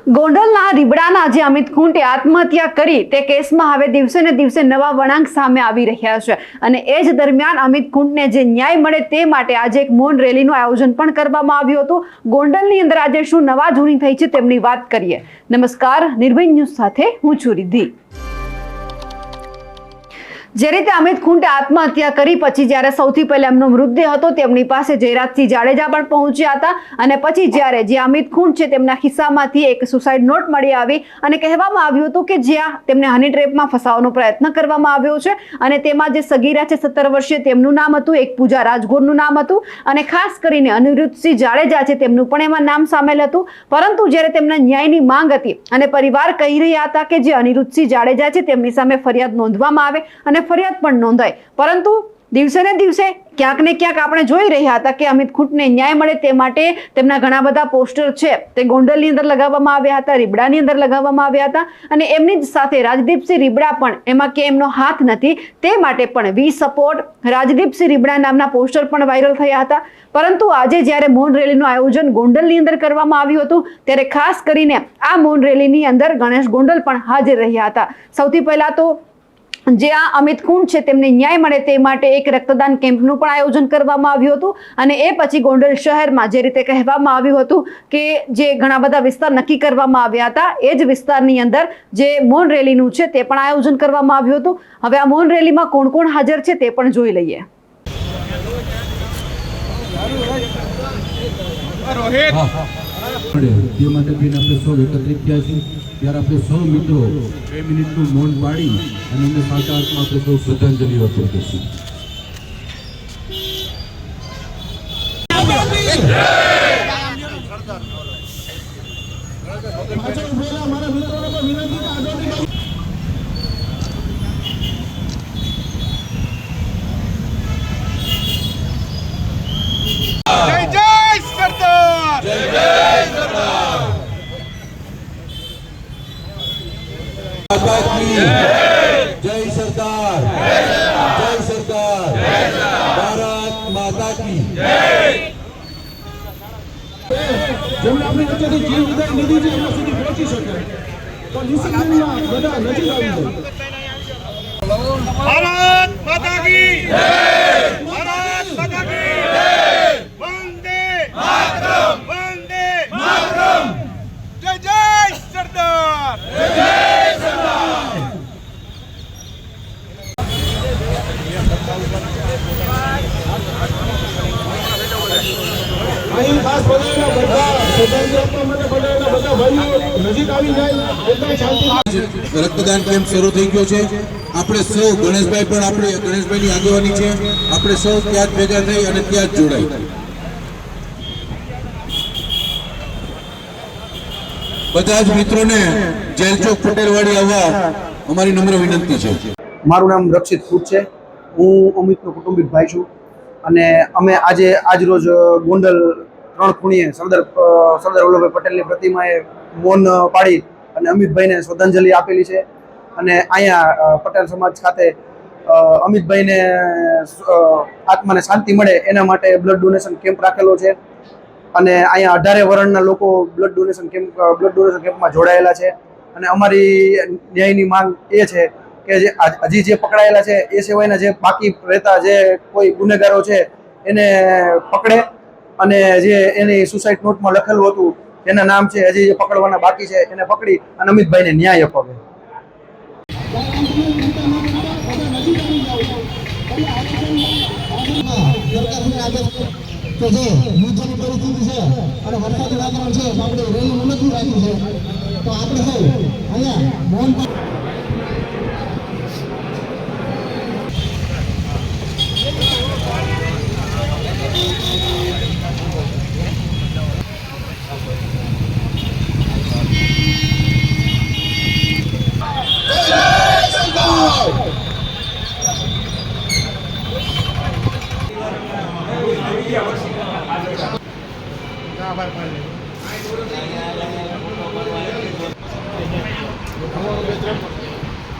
ગોંડલના રીબડાના જે અમિત ખૂંટે આત્મહત્યા કરી તે કેસમાં હવે દિવસે ને દિવસે નવા વળાંક સામે આવી રહ્યા છે અને એ જ દરમિયાન અમિત ખૂંટને જે ન્યાય મળે તે માટે આજે એક મૌન રેલીનું આયોજન પણ કરવામાં આવ્યું હતું। ગોંડલની અંદર આજે શું નવા જૂની થઈ છે તેમની વાત કરીએ। નમસ્કાર, નિર્ભય ન્યૂઝ સાથે હું છું રિદ્ધિ। જે રીતે અમિત ખૂંટે આત્મહત્યા કરી પછી જ્યારે સૌથી પહેલા એમનો મૃતદેહ હતો તેમની પાસે જયરાજસિંહ જાડેજા પણ પહોંચ્યા હતા અને પછી જ્યારે જે અમિત ખૂંટ છે તેમના ખિસ્સામાંથી એક સુસાઇડ નોટ મળી આવી અને કહેવામાં આવ્યું હતું કે જ્યાં તેમને હની ટ્રેપમાં ફસાવવાનો પ્રયત્ન કરવામાં આવ્યો છે અને તેમાં જે સગીરા છે 17 વર્ષીય તેમનું નામ હતું, એક પૂજા રાજગોરનું નામ હતું અને ખાસ કરીને અનિરુદ્ધસિંહ જાડેજા છે તેમનું પણ એમાં નામ સામેલ હતું। પરંતુ જ્યારે તેમના ન્યાયની માંગ હતી અને પરિવાર કહી રહ્યા હતા કે જે અનિરુદ્ધસિંહ જાડેજા છે તેમની સામે ફરિયાદ નોંધવામાં આવે અને ફરિયાદ પણ નોંધાય, પરંતુ દિવસે ને દિવસે ક્યાંક ને ક્યાંક આપણે જોઈ રહ્યા હતા કે અમિત ખૂંટને ન્યાય મળે તે માટે તેમના ઘણા બધા પોસ્ટર છે તે ગોંડલની અંદર લગાવવામાં આવ્યા હતા, રીબડાની અંદર લગાવવામાં આવ્યા હતા અને એમની જ સાથે રાજદીપસિંહ રીબડા પણ એમાં કે એમનો હાથ નથી તે માટે પણ વી સપોર્ટ રાજદીપસિંહ રીબડા નામના પોસ્ટર પણ વાયરલ થયા હતા। પરંતુ આજે જ્યારે મૌન રેલીનું આયોજન ગોંડલની અંદર કરવામાં આવ્યું હતું ત્યારે ખાસ કરીને આ મૌન રેલીની અંદર ગણેશ ગોંડલ પણ હાજર રહ્યા હતા। સૌથી પહેલા તો જે આ અમિત ખૂંટ છે તેમને ન્યાય મળે તે માટે એક રક્તદાન કેમ્પનું પણ આયોજન કરવામાં આવ્યું હતું અને એ પછી ગોંડલ શહેરમાં જે રીતે કહેવામાં આવ્યું હતું કે જે ઘણા બધા વિસ્તાર નક્કી કરવામાં આવ્યા હતા એ જ વિસ્તારની અંદર જે મૌન રેલીનું છે તે પણ આયોજન કરવામાં આવ્યું હતું। હવે આ મૌન રેલીમાં કોણ કોણ હાજર છે તે પણ જોઈ લઈએ। તે માટે થઈને આપણે સૌ એકત્રિત થયા છીએ ત્યારે આપણે સૌ મિત્રો 2 મિનિટનું મૌન પાડી અને એમને સાચા અર્થમાં આપણે સૌ શ્રદ્ધાંજલિ અર્પણ કરીશું। जय सरदार, जय सरदार, भारत माता की जय। જેમણે આપણી વચ્ચેથી જીવ વિદાય લીધી છે એમના સુધી પહોંચી શકે તો ડિસિપ્લિનમાં બધા નજીક આવી જાય। ભારત માતા કી જય, ભારત માતા કી જય, વંદે માતરમ, વંદે માતરમ, જય જય સરદાર, જય જય સરદાર। અહીં ખાસ બોલાવેલા બધા શ્રદ્ધાંજલિ આપવા માટે બોલાવેલા બધા ભાઈઓ નજીક આવી જાય એટલે શાંતિ। રક્તદાન કેમ્પ શરૂ થઈ ગયો છે। આપણે સૌ ગણેશભાઈ પણ આપણે ગણેશભાઈની આગેવાની છે, આપણે સૌ ત્યાં જ ભેગા થઈ અને ત્યાં જ જોડાય। બધા જ મિત્રોને જેલચોક પટેલવાડી આવવા અમારી નમ્ર વિનંતી છે। મારું નામ રક્ષિત ફૂટ છે, હું અમિતનો કુટુંબિક ભાઈ છું અને અમે આજ રોજ ગોંડલ 3 ખૂણીએ સરદાર વલ્લભભાઈ પટેલની પ્રતિમાએ મૌન પાડી અને અમિતભાઈને શ્રદ્ધાંજલિ આપેલી છે અને અહીંયા પટેલ સમાજ ખાતે અમિતભાઈને આત્માને શાંતિ મળે એના માટે બ્લડ ડોનેશન કેમ્પ રાખેલો છે અને અહીંયા 18 વર્ણના લોકો બ્લડ ડોનેશન કેમ્પમાં જોડાયેલા છે અને અમારી ન્યાયની માંગ એ છે કે હજી જે પકડાયેલા છે એ સિવાયના જે બાકી રહેતા જે કોઈ ગુનેગારો છે એને પકડે અને જે એની સુસાઇડ નોટમાં લખેલું હતું એના નામ છે હજી જે પકડવાના બાકી છે એને પકડી અને અમિતભાઈને ન્યાય અપાવે। તો જે યુદ્ધની પરિસ્થિતિ છે અને વરસાદી વાતાવરણ છે આપણે રેલી નથી રાખી છે તો આપણે સૌ અહીંયા મૌન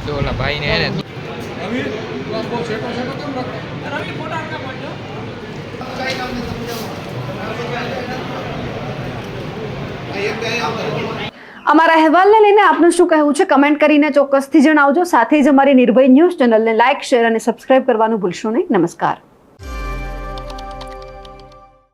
તો ઓલા ભાઈ ને એને અમારા અહેવાલને લઈને આપનું શું કહેવું છે કમેન્ટ કરીને ચોક્કસથી જણાવજો. સાથે જ અમારી નિર્ભય ન્યૂઝ ચેનલને લાઇક, શેર અને સબસ્ક્રાઇબ કરવાનું ભૂલશો નહીં. નમસ્કાર.